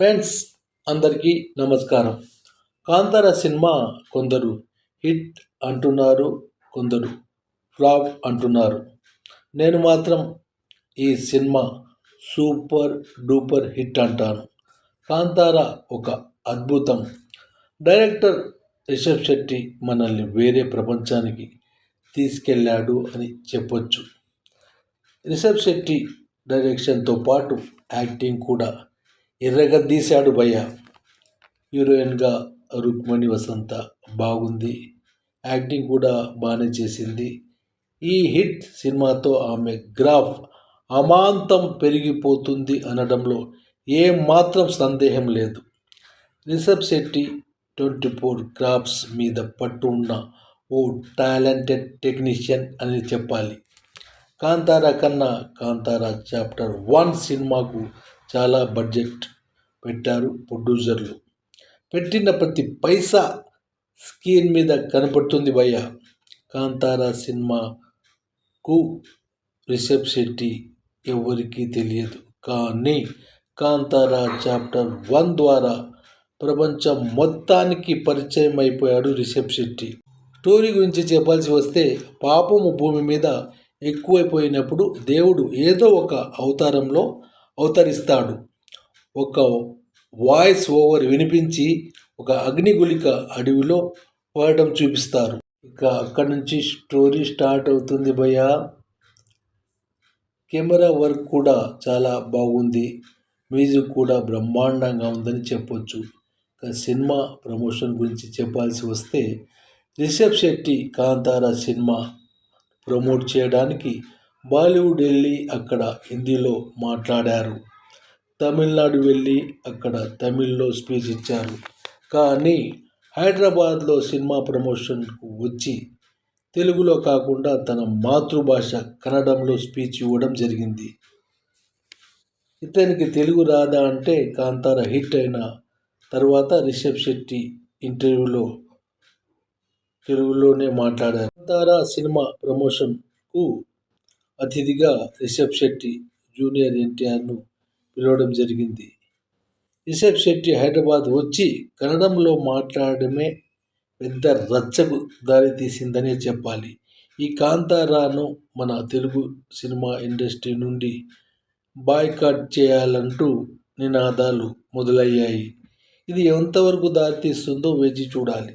Friends, అందరికీ నమస్కారం. Kantara cinema కొందరు హిట్ అంటున్నారు, కొందరు ఫ్లాప్ అంటున్నారు. నేను మాత్రం ఈ సినిమా సూపర్ డూపర్ హిట్ అంటాను. కాంతార ఒక అద్భుతం. డైరెక్టర్ రిషబ్ శెట్టి మనల్ని వేరే ప్రపంచానికి తీసుకెళ్ళాడు అని చెప్పొచ్చు. రిషబ్ శెట్టి డైరెక్షన్తో పాటు యాక్టింగ్ కూడా ఎర్రగద్దీశాడు భయ్య. హీరోయిన్గా రుక్మిణి వసంత బాగుంది, యాక్టింగ్ కూడా బాగానే చేసింది. ఈ హిట్ సినిమాతో ఆమె గ్రాఫ్ అమాంతం పెరిగిపోతుంది అనడంలో ఏమాత్రం సందేహం లేదు. రిషబ్ శెట్టి 24 గ్రాఫ్స్ మీద పట్టు ఉన్న ఓ టాలెంటెడ్ టెక్నీషియన్ అని చెప్పాలి. కాంతారా కన్నా కాంతారా చాప్టర్ 1 సినిమాకు చాలా బడ్జెట్ పెట్టారు ప్రొడ్యూసర్లు. పెట్టిన ప్రతి పైసా స్క్రీన్ మీద కనపడుతుంది భయ్య. కాంతారా సినిమాకు రిషబ్ శెట్టి ఎవరికీ తెలియదు, కానీ కాంతారా చాప్టర్ 1 ద్వారా ప్రపంచం మొత్తానికి పరిచయం అయిపోయాడు రిషబ్ శెట్టి. స్టోరీ గురించి చెప్పాల్సి వస్తే, పాపము భూమి మీద ఎక్కువైపోయినప్పుడు దేవుడు ఏదో ఒక అవతారంలో అవతరిస్తాడు. ఒక వాయిస్ ఓవర్ వినిపించి ఒక అగ్నిగుళిక అడవిలో పడడం చూపిస్తారు. ఇక అక్కడి నుంచి స్టోరీ స్టార్ట్ అవుతుంది భయ్య. కెమెరా వర్క్ కూడా చాలా బాగుంది, మ్యూజిక్ కూడా బ్రహ్మాండంగా ఉందని చెప్పొచ్చు. ఇక సినిమా ప్రమోషన్ గురించి చెప్పాల్సి వస్తే, రిషబ్ శెట్టి కాంతారా సినిమా ప్రమోట్ చేయడానికి బాలీవుడ్ వెళ్ళి అక్కడ హిందీలో మాట్లాడారు, తమిళనాడు వెళ్ళి అక్కడ తమిళ్లో స్పీచ్ ఇచ్చారు. కానీ హైదరాబాద్లో సినిమా ప్రమోషన్కు వచ్చి తెలుగులో కాకుండా తన మాతృభాష కన్నడంలో స్పీచ్ ఇవ్వడం జరిగింది. ఇతనికి తెలుగు రాదా అంటే, కాంతారా హిట్ అయిన తర్వాత రిషబ్ శెట్టి ఇంటర్వ్యూలో తెలుగులోనే మాట్లాడారు. కాంతారా సినిమా ప్రమోషన్కు అతిథిగా రిషబ్ శెట్టి జూనియర్ ఎన్టీఆర్ను పిలవడం జరిగింది. రిషబ్ శెట్టి హైదరాబాద్ వచ్చి కన్నడంలో మాట్లాడడమే పెద్ద రచ్చకు దారితీసిందనే చెప్పాలి. ఈ కాంతారాను మన తెలుగు సినిమా ఇండస్ట్రీ నుండి బాయ్కాట్ చేయాలంటూ నినాదాలు మొదలయ్యాయి. ఇది ఎంతవరకు దారితీస్తుందో వేచి చూడాలి.